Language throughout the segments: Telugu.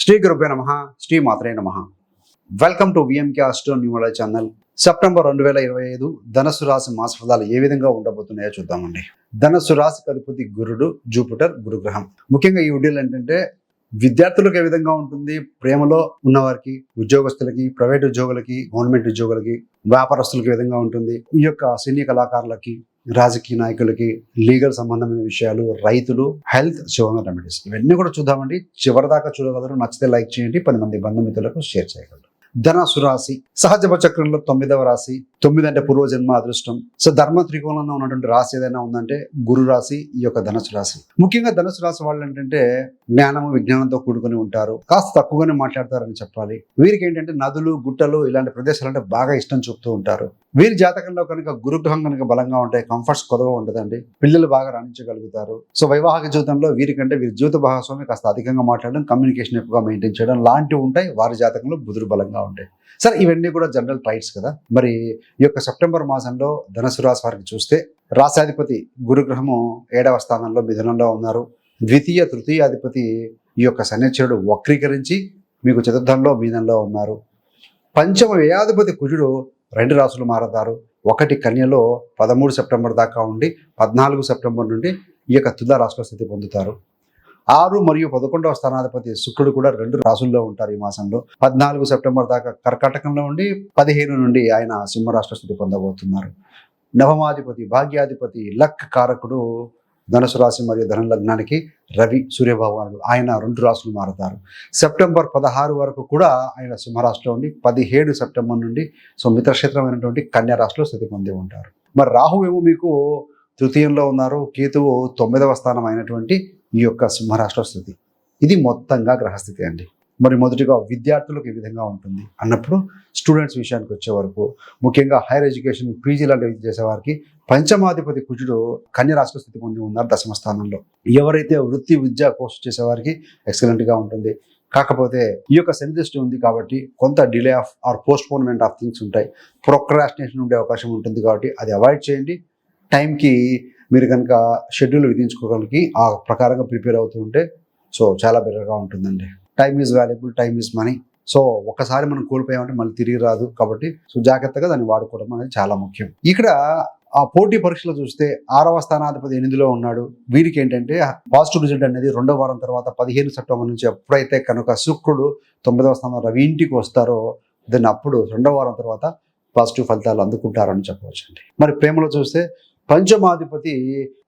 శ్రీ గురుభ్యో నమః. శ్రీ మాత్రే నమః. Welcome to VMK astro numerology channel. September 2025 ధనస్సు రాశి మాస ఫలాలు ఏ విధంగా ఉండబోతున్నాయో చూద్దామండి. ధనస్సు రాశికి అధిపతి గురుడు, జూపిటర్, గురుగ్రహం. ముఖ్యంగా ఈ వీడియోలు ఏంటంటే విద్యార్థులకు ఏ విధంగా ఉంటుంది, ప్రేమలో ఉన్నవారికి, ఉద్యోగస్తులకి, ప్రైవేట్ ఉద్యోగులకి, గవర్నమెంట్ ఉద్యోగులకి, వ్యాపారస్తులకి ఏ విధంగా ఉంటుంది, ఈ యొక్క సినీ కళాకారులకి, రాజకీయ నాయకులకి, లీగల్ సంబంధమైన విషయాలు, రైతులు, హెల్త్, శివన రెమెడీస్, ఇవన్నీ కూడా చూద్దామండి. చివరిదాకా చూడగలరు. నచ్చితే లైక్ చేయండి, 10 మంది బంధుమిత్రులకు షేర్ చేయగలరు. ధనస్సు రాశి సహజ చక్రంలో 9వ రాశి. 9 అంటే పూర్వజన్మ అదృష్టం. సో ధర్మ త్రికోణంలో ఉన్నటువంటి రాశి ఏదైనా ఉందంటే గురు రాశి, ఈ యొక్క ధనస్సు రాశి. ముఖ్యంగా ధనస్సు రాశి వాళ్ళు ఏంటంటే జ్ఞానము, విజ్ఞానంతో కూడుకుని ఉంటారు. కాస్త తక్కువగానే మాట్లాడతారని చెప్పాలి. వీరికి ఏంటంటే నదులు, గుట్టలు ఇలాంటి ప్రదేశాలు అంటే బాగా ఇష్టం చూపుతూ ఉంటారు. వీరి జాతకంలో కనుక గురుగ్రహం కనుక బలంగా ఉంటాయి, కంఫర్ట్స్ కొదవ ఉండదండి. పిల్లలు బాగా రాణించగలుగుతారు. సో వైవాహిక జీవితంలో వీరికంటే వీరి జీవిత భాగస్వామి కాస్త అధికంగా మాట్లాడడం, కమ్యూనికేషన్ ఎక్కువగా మెయింటైన్ చేయడం లాంటివి ఉంటాయి. వారి జాతకంలో బుధుడు బలంగా ఉంటాయి. సరే, ఇవన్నీ కూడా జనరల్ ట్రైట్స్ కదా. మరి ఈ యొక్క సెప్టెంబర్ మాసంలో ధనుసు రాశి వారికి చూస్తే రాశాధిపతి గురుగ్రహము 7వ స్థానంలో మిథునంలో ఉన్నారు. ద్వితీయ, తృతీయాధిపతి ఈ యొక్క శనిశ్చరుడు వక్రీకరించి మీకు చతుర్థంలో మీనంలో ఉన్నారు. పంచమ వ్యయాధిపతి కుజుడు 2 రాశులు మారతారు. 1 కన్యలో 13 సెప్టెంబర్ దాకా ఉండి 14 సెప్టెంబర్ నుండి ఈ యొక్క తుల రాశిలో స్థితి పొందుతారు. 6 మరియు 11వ స్థానాధిపతి శుక్రుడు కూడా 2 రాశుల్లో ఉంటారు. ఈ మాసంలో 14 సెప్టెంబర్ దాకా కర్కాటకంలో ఉండి 15 నుండి ఆయన సింహరాశిలో స్థితి పొందబోతున్నారు. నవమాధిపతి, భాగ్యాధిపతి, లక్ కారకుడు ధనుసు రాశి మరియు ధను లగ్నానికి రవి, సూర్యభగవానుడు, ఆయన 2 రాశులు మారుతారు. సెప్టెంబర్ 16 వరకు కూడా ఆయన సింహరాశిలో ఉండి 17 సెప్టెంబర్ నుండి మిత్రక్షేత్రమైనటువంటి కన్యా రాశిలో స్థితి పొంది ఉంటారు. మరి రాహు ఏమో మీకు తృతీయంలో ఉన్నారు. కేతువు 9వ స్థానం అయినటువంటి ఈ యొక్క సింహరాశిలో స్థితి. ఇది మొత్తంగా గ్రహస్థితి అండి. మరి మొదటిగా విద్యార్థులకు ఈ విధంగా ఉంటుంది అన్నప్పుడు స్టూడెంట్స్ విషయానికి వచ్చే వరకు, ముఖ్యంగా హైయర్ ఎడ్యుకేషన్, పీజీ లాంటివి చేసేవారికి పంచమాధిపతి కుజుడు కన్య రాశిలో స్థితి పొంది ఉన్నారు 10వ స్థానంలో. ఎవరైతే వృత్తి, విద్యా కోర్సు చేసేవారికి ఎక్సలెంట్గా ఉంటుంది. కాకపోతే ఈ యొక్క శని దృష్టి ఉంది కాబట్టి కొంత delay of or postponement of things ఉంటాయి. ప్రొక్రాస్టినేషన్ ఉండే అవకాశం ఉంటుంది కాబట్టి అది అవాయిడ్ చేయండి. టైంకి మీరు కనుక షెడ్యూల్ విధించుకోగలిగి ఆ ప్రకారంగా ప్రిపేర్ అవుతూ ఉంటే సో చాలా బెటర్గా ఉంటుందండి. Time is valuable, time is money. So ఒకసారి మనం కోల్పోయామంటే మళ్ళీ తిరిగి రాదు. కాబట్టి సో జాగ్రత్తగా దాన్ని వాడుకోవడం అనేది చాలా ముఖ్యం. ఇక్కడ ఆ పోటీ పరీక్షలు చూస్తే 6వ స్థానాధిపతి 8లో ఉన్నాడు. వీరికి ఏంటంటే పాజిటివ్ రిజల్ట్ అనేది 2వ వారం తర్వాత 15 సెప్టెంబర్ నుంచి ఎప్పుడైతే కనుక శుక్రుడు 9వ స్థానం రవి ఇంటికి వస్తారో దాన్ని అప్పుడు 2వ వారం తర్వాత పాజిటివ్ ఫలితాలు అందుకుంటారని చెప్పవచ్చండి. మరి ప్రేమలో చూస్తే పంచమాధిపతి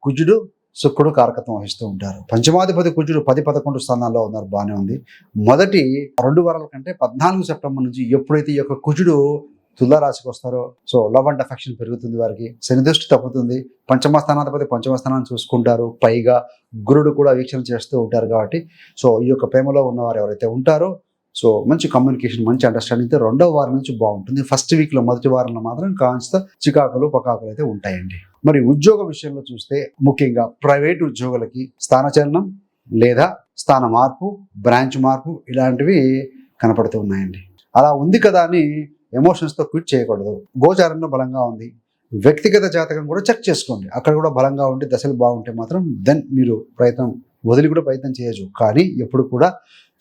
కుజుడు, శుక్రుడు కారకత్వం వహిస్తూ ఉంటారు. పంచమాధిపతి కుజుడు 10-11 స్థానాల్లో ఉన్నారు, బాగానే ఉంది. మొదటి 2 వారాల కంటే 14 సెప్టెంబర్ నుంచి ఎప్పుడైతే ఈ యొక్క కుజుడు తులారాశికి వస్తారో సో లవ్ అండ్ అఫెక్షన్ పెరుగుతుంది. వారికి శని దృష్టి తప్పుతుంది. పంచమ స్థానాధిపతి పంచమ స్థానాన్ని చూసుకుంటారు. పైగా గురుడు కూడా వీక్షణ చేస్తూ ఉంటారు. కాబట్టి సో ఈ యొక్క ప్రేమలో ఉన్నవారు ఎవరైతే ఉంటారో సో మంచి కమ్యూనికేషన్, మంచి అండర్స్టాండింగ్ 2వ వారం నుంచి బాగుంటుంది. ఫస్ట్ వీక్లో, మొదటి వారంలో మాత్రం కాస్త చికాకులు, పకాకులు అయితే ఉంటాయండి. మరి ఉద్యోగ విషయంలో చూస్తే ముఖ్యంగా ప్రైవేట్ ఉద్యోగులకి స్థానచలనం లేదా స్థాన మార్పు, బ్రాంచ్ మార్పు ఇలాంటివి కనపడుతూ ఉన్నాయండి. అలా ఉంది కదా అని ఎమోషన్స్తో క్విట్ చేయకూడదు. గోచారంలో బలంగా ఉంది. వ్యక్తిగత జాతకం కూడా చెక్ చేసుకోండి. అక్కడ కూడా బలంగా ఉండి దశలు బాగుంటే మాత్రం దెన్ మీరు వదిలి కూడా ప్రయత్నం చేయొచ్చు. కానీ ఎప్పుడు కూడా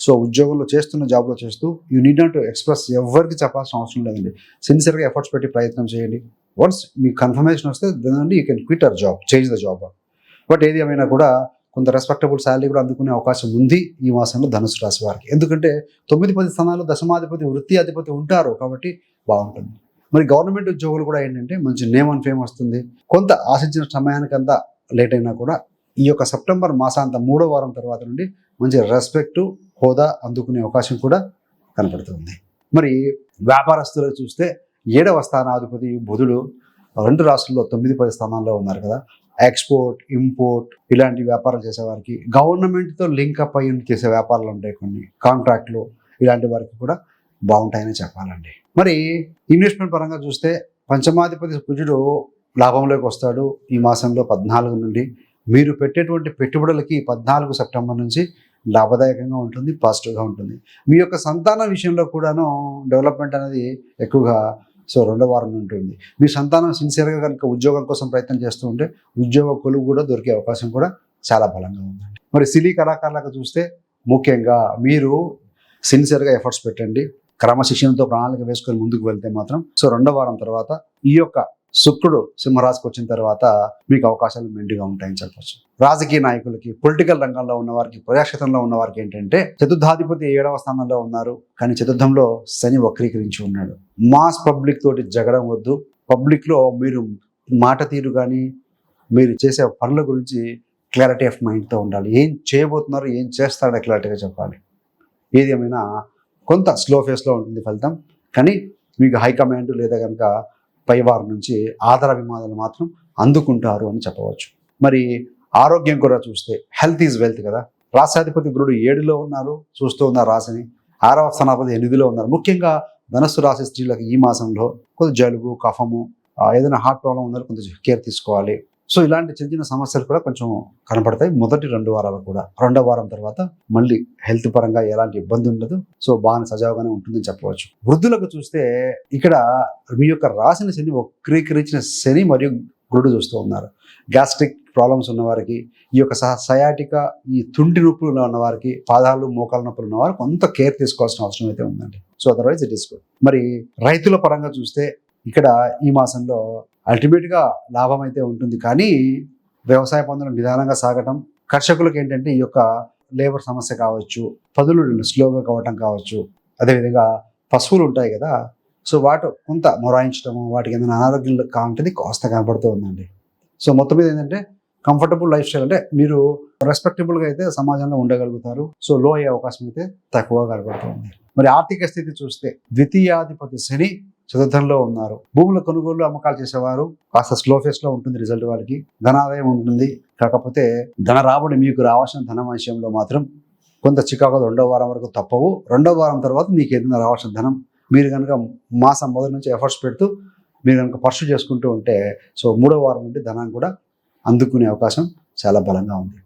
సో ఉద్యోగంలో చేస్తున్న జాబ్లో చేస్తూ you need not to express, ఎవరికి చెప్పాల్సిన అవసరం లేదండి. సిన్సియర్గా ఎఫర్ట్స్ పెట్టి ప్రయత్నం చేయండి. వన్స్ మీకు కన్ఫర్మేషన్ వస్తే then you can quit our job, change the job. But ఏది ఏమైనా కూడా కొంత రెస్పెక్టబుల్ శాలరీ కూడా అందుకునే అవకాశం ఉంది ఈ మాసంలో ధనుసు రాశి వారికి. ఎందుకంటే 9-10 స్థానాల్లో దశమాధిపతి, వృత్తి అధిపతి ఉంటారు కాబట్టి బాగుంటుంది. మరి గవర్నమెంట్ ఉద్యోగులు కూడా ఏంటంటే మంచి నేమ్ అండ్ ఫేమ్ వస్తుంది. కొంత ఆశించిన సమయానికంతా లేట్ అయినా కూడా ఈ యొక్క సెప్టెంబర్ మాసాంతం 3వ వారం తర్వాత నుండి మంచి రెస్పెక్టు, హోదా అందుకునే అవకాశం కూడా కనపడుతుంది. మరి వ్యాపారస్తులకు చూస్తే 7వ స్థానాధిపతి బుధుడు 2 రాష్ట్రాల్లో 9-10 స్థానాల్లో ఉన్నారు కదా. ఎక్స్పోర్ట్, ఇంపోర్ట్ ఇలాంటి వ్యాపారాలు చేసేవారికి, గవర్నమెంట్తో లింకప్ అయ్యి చేసే వ్యాపారాలు ఉంటాయి, కొన్ని కాంట్రాక్ట్లు, ఇలాంటి వారికి కూడా బాగుంటాయని చెప్పాలండి. మరి ఇన్వెస్ట్మెంట్ పరంగా చూస్తే పంచమాధిపతి కుజుడు లాభంలోకి వస్తాడు ఈ మాసంలో 14 నుండి. మీరు పెట్టేటువంటి పెట్టుబడులకి 14 సెప్టెంబర్ నుంచి లాభదాయకంగా ఉంటుంది, పాజిటివ్గా ఉంటుంది. మీ యొక్క సంతానం విషయంలో కూడాను డెవలప్మెంట్ అనేది ఎక్కువగా సో 2వ వారం ఉంటుంది. మీ సంతానం సిన్సియర్గా కనుక ఉద్యోగం కోసం ప్రయత్నం చేస్తూ ఉంటే ఉద్యోగ కొలువు కూడా దొరికే అవకాశం కూడా చాలా బలంగా ఉందండి. మరి సినీ కళాకారులకు చూస్తే ముఖ్యంగా మీరు సిన్సియర్గా ఎఫర్ట్స్ పెట్టండి, క్రమశిక్షణతో ప్రణాళిక వేసుకొని ముందుకు వెళ్తే మాత్రం సో 2వ వారం తర్వాత ఈ యొక్క శుక్రుడు సింహరాశికి వచ్చిన తర్వాత మీకు అవకాశాలు మెండుగా ఉంటాయని చెప్పొచ్చు. రాజకీయ నాయకులకి, పొలిటికల్ రంగంలో ఉన్న వారికి, ప్రజాక్షేత్రంలో ఉన్న వారికి ఏంటంటే చతుర్థాధిపతి 7వ స్థానంలో ఉన్నారు, కానీ చతుర్థంలో శని వక్రీకరించి ఉన్నాడు. మాస్ పబ్లిక్ తోటి జగడం వద్దు. పబ్లిక్లో మీరు మాట తీరు కానీ మీరు చేసే పనుల గురించి క్లారిటీ ఆఫ్ మైండ్తో ఉండాలి. ఏం చేయబోతున్నారు, ఏం చేస్తారో క్లారిటీగా చెప్పాలి. ఏది ఏమైనా కొంత స్లో ఫేస్లో ఉంటుంది ఫలితం, కానీ మీకు హైకమాండ్ లేదా కనుక పైవారి నుంచి ఆదర అభిమానాలు మాత్రం అందుకుంటారు అని చెప్పవచ్చు. మరి ఆరోగ్యం కూడా చూస్తే హెల్త్ ఈజ్ వెల్త్ కదా. రాష్ట్రాధిపతి గురుడు 7లో ఉన్నారు, చూస్తూ ఉన్నారు రాశిని. 6వ స్థానాధిపతి 8లో ఉన్నారు. ముఖ్యంగా ధనస్సు రాశి స్త్రీలకు ఈ మాసంలో కొంచెం జలుబు, కఫము, ఏదైనా హార్ట్ ప్రాబ్లం ఉందని కొంచెం కేర్ తీసుకోవాలి. సో ఇలాంటి చిన్న చిన్న సమస్యలు కూడా కొంచెం కనపడతాయి మొదటి 2 వారాలు కూడా. 2వ వారం తర్వాత మళ్ళీ హెల్త్ పరంగా ఎలాంటి ఇబ్బంది ఉండదు. సో బాగా సజావుగానే ఉంటుందని చెప్పవచ్చు. వృద్ధులకు చూస్తే ఇక్కడ మీ యొక్క రాశిని శని వక్రీకరించిన శని మరియు గురుడు చూస్తూ ఉన్నారు. గ్యాస్ట్రిక్ ప్రాబ్లమ్స్ ఉన్నవారికి, ఈ యొక్క సయాటిక, ఈ తుంటి నొప్పులు ఉన్నవారికి, పాదాలు మోకాల నొప్పులు ఉన్నవారు కొంత కేర్ తీసుకోవాల్సిన అవసరం అయితే ఉందండి. So otherwise it is good. మరి రైతుల పరంగా చూస్తే ఇక్కడ ఈ మాసంలో అల్టిమేట్గా లాభం అయితే ఉంటుంది, కానీ వ్యవసాయ పనులు నిదానంగా సాగటం, కర్షకులకు ఏంటంటే ఈ యొక్క లేబర్ సమస్య కావచ్చు, పదులు స్లోగా కావటం కావచ్చు, అదేవిధంగా పశువులు ఉంటాయి కదా, సో వాటి కొంత మొరాయించడము, వాటికి ఏదైనా అనారోగ్యం కావాలంటే కాస్త కనపడుతూ ఉందండి. సో మొత్తం మీద ఏంటంటే కంఫర్టబుల్ లైఫ్ స్టైల్, అంటే మీరు రెస్పెక్టబుల్గా అయితే సమాజంలో ఉండగలుగుతారు. సో లో అయ్యే అవకాశం అయితే తక్కువగా కనపడుతూ ఉంది. మరి ఆర్థిక స్థితి చూస్తే ద్వితీయాధిపతి శని చతుర్థంలో ఉన్నారు. భూముల కొనుగోలు అమ్మకాలు చేసేవారు కాస్త స్లో ఫేస్లో ఉంటుంది రిజల్ట్ వాళ్ళకి. ధనాదాయం ఉంటుంది, కాకపోతే ధన రాబడి మీకు రావాల్సిన ధనం విషయంలో మాత్రం కొంత చికాకు 2వ వారం వరకు తప్పవు. 2వ వారం తర్వాత మీకు ఏదైనా రావాల్సిన ధనం మీరు కనుక మాసం మొదటి నుంచి ఎఫర్ట్స్ పెడుతూ మీరు కనుక పర్సూ చేసుకుంటూ ఉంటే సో 3వ వారం నుండి ధనాన్ని కూడా అందుకునే అవకాశం చాలా బలంగా ఉంది.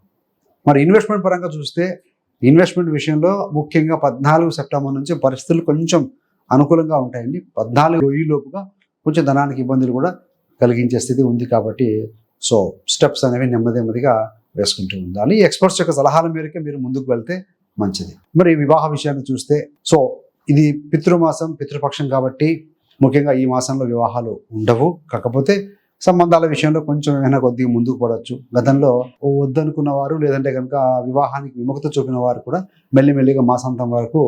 మరి ఇన్వెస్ట్మెంట్ పరంగా చూస్తే ఇన్వెస్ట్మెంట్ విషయంలో ముఖ్యంగా 14 సెప్టెంబర్ నుంచి పరిస్థితులు కొంచెం అనుకూలంగా ఉంటాయండి. 14 ఈ లోపుగా కొంచెం ధనానికి ఇబ్బందులు కూడా కలిగించే స్థితి ఉంది కాబట్టి సో స్టెప్స్ అనేవి నెమ్మదిగా వేసుకుంటూ ఉండాలి. ఎక్స్పర్ట్స్ యొక్క సలహాల మేరకే మీరు ముందుకు వెళ్తే మంచిది. మరి వివాహ విషయాన్ని చూస్తే సో ఇది పితృమాసం, పితృపక్షం కాబట్టి ముఖ్యంగా ఈ మాసంలో వివాహాలు ఉండవు. కాకపోతే సంబంధాల విషయంలో కొంచెం ఏమైనా కొద్దిగా ముందుకు పడవచ్చు. గతంలో వద్దనుకున్న వారు లేదంటే కనుక వివాహానికి విముఖత చూపిన వారు కూడా మెల్లిమెల్లిగా మాసాంతం వరకు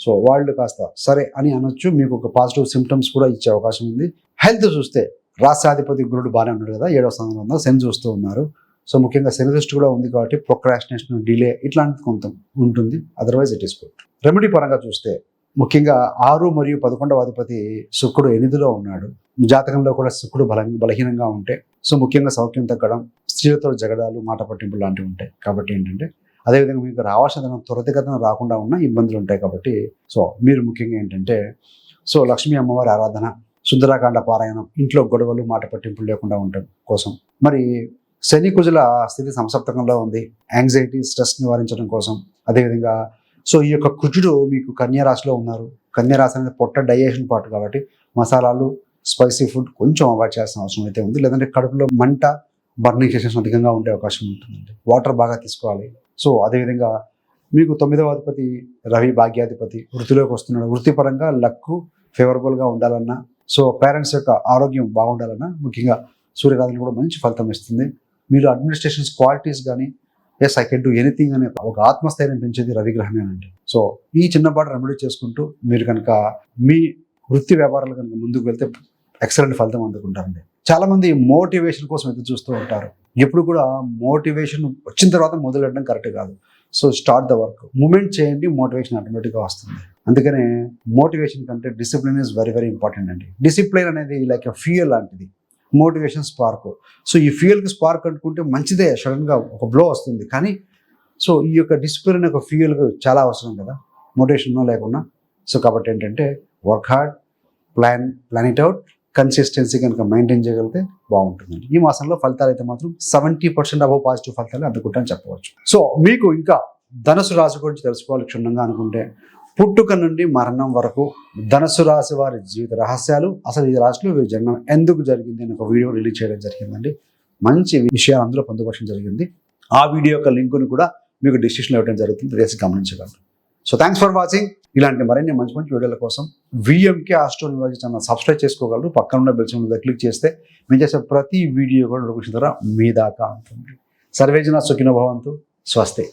సో వాళ్ళు కాస్త సరే అని అనొచ్చు. మీకు ఒక పాజిటివ్ సిమ్టమ్స్ కూడా ఇచ్చే అవకాశం ఉంది. హెల్త్ చూస్తే రాష్ట్రాధిపతి గురుడు బాగానే ఉన్నాడు కదా, 7వ స్థానంలో ఉన్నారు, శని చూస్తూ ఉన్నారు. సో ముఖ్యంగా శని దృష్టి కూడా ఉంది కాబట్టి ప్రొక్రాస్టినేషన్, డిలే ఇట్లాంటిది కొంత ఉంటుంది. Otherwise it is good. Remedy పరంగా చూస్తే ముఖ్యంగా 6 మరియు 11వ అధిపతి శుక్రుడు 8లో ఉన్నాడు. జాతకంలో కూడా శుక్రుడు బలహీనంగా ఉంటే సో ముఖ్యంగా సౌఖ్యం తగ్గడం, స్త్రీలతో జగడాలు, మాట పట్టింపులు లాంటివి ఉంటాయి. కాబట్టి ఏంటంటే అదేవిధంగా మీకు రావాల్సిన ధనం త్వరితగతిన రాకుండా ఉన్న ఇబ్బందులు ఉంటాయి. కాబట్టి సో మీరు ముఖ్యంగా ఏంటంటే సో లక్ష్మీ అమ్మవారి ఆరాధన, సుందరాకాండ పారాయణం, ఇంట్లో గొడవలు, మాట పట్టింపులు లేకుండా ఉండడం కోసం. మరి శని కుజుల స్థితి సంసప్తకంలో ఉంది, యాంగ్జైటీ, స్ట్రెస్ నివారించడం కోసం. అదేవిధంగా సో ఈ యొక్క కుజుడు మీకు కన్యా రాశిలో ఉన్నారు. కన్యా రాశి అనేది పొట్ట డైజెషన్ పార్ట్ కాబట్టి మసాలాలు, స్పైసీ ఫుడ్ కొంచెం అవాయిడ్ చేయాల్సిన అవసరం అయితే ఉంది. లేదంటే కడుపులో మంట, బర్నింగ్ సెషన్స్ అధికంగా ఉండే అవకాశం ఉంటుందండి. వాటర్ బాగా తీసుకోవాలి. సో అదేవిధంగా మీకు 9వ అధిపతి రవి భాగ్యాధిపతి వృత్తిలోకి వస్తున్నాడు. వృత్తిపరంగా లక్ ఫేవరబుల్గా ఉండాలన్నా, సో పేరెంట్స్ యొక్క ఆరోగ్యం బాగుండాలన్నా ముఖ్యంగా సూర్యరాధన కూడా మంచి ఫలితం ఇస్తుంది. మీరు అడ్మినిస్ట్రేషన్స్ క్వాలిటీస్ కానీ as I can do anything అనే ఒక ఆత్మస్థైర్యం పెంచేది రవిగ్రహమేనండి. సో ఈ చిన్నపాటి రెమెడీ చేసుకుంటూ మీరు కనుక మీ వృత్తి వ్యాపారాలు కనుక ముందుకు వెళ్తే ఎక్సలెంట్ ఫలితం అందుకుంటారండి. చాలా మంది మోటివేషన్ కోసం ఎదురు చూస్తూ ఉంటారు. ఎప్పుడు కూడా మోటివేషన్ వచ్చిన తర్వాత మొదలెట్టడం కరెక్ట్ కాదు. So start the work, moment చేయండి, మోటివేషన్ ఆటోమేటిక్గా వస్తుంది. అందుకనే మోటివేషన్ కంటే discipline is very very important అండి. డిసిప్లిన్ అనేది లైక్ ఎ ఫ్యూయల్ లాంటిది, మోటివేషన్ స్పార్క్. సో ఈ ఫ్యూయల్కి స్పార్క్ అనుకుంటే మంచిదే, సడన్గా ఒక బ్లో వస్తుంది. కానీ సో ఈ యొక్క డిసిప్లిన్ ఒక ఫ్యూయల్కి చాలా అవసరం కదా, మోటివేషన్ లేకుండా. సో కాబట్టి ఏంటంటే work hard, plan it out, consistency కనుక మెయింటైన్ చేయగలిగితే బాగుంటుందండి. ఈ మాసంలో ఫలితాలు అయితే మాత్రం 70% అబౌవ్ పాజిటివ్ ఫలితాలు అందుకుంటారని చెప్పవచ్చు. సో మీకు ఇంకా ధనుసు రాశి గురించి తెలుసుకోవాలి క్షుణ్ణంగా అనుకుంటే, పుట్టుక నుండి మరణం వరకు ధనుసు రాశి వారి జీవిత రహస్యాలు, అసలు ఈ రాశిలో వీరి జన్మం ఎందుకు జరిగింది అని ఒక వీడియో రిలీజ్ చేయడం జరిగిందండి. మంచి విషయాలు అందులో పొందుపరచడం జరిగింది. ఆ వీడియో యొక్క లింకుని కూడా మీకు డిస్క్రిప్షన్లో ఇవ్వడం జరుగుతుంది, దయచేసి గమనించగలరు. So thanks for watching. ఇలాంటి మరిన్ని మంచి మంచి వీడియోల కోసం విఎంకే ఆస్ట్రోనియాలజీ ఛానల్ సబ్స్క్రైబ్ చేసుకోగలరు. పక్కన ఉన్న బెల్ సింబల్ మీద క్లిక్ చేస్తే మేము చేసే ప్రతి వీడియో కూడా నోటిఫికేషన్ ద్వారా మీ దాకా ఉంటుంది. సర్వేజన సుఖినో భవంతు. స్వస్తి.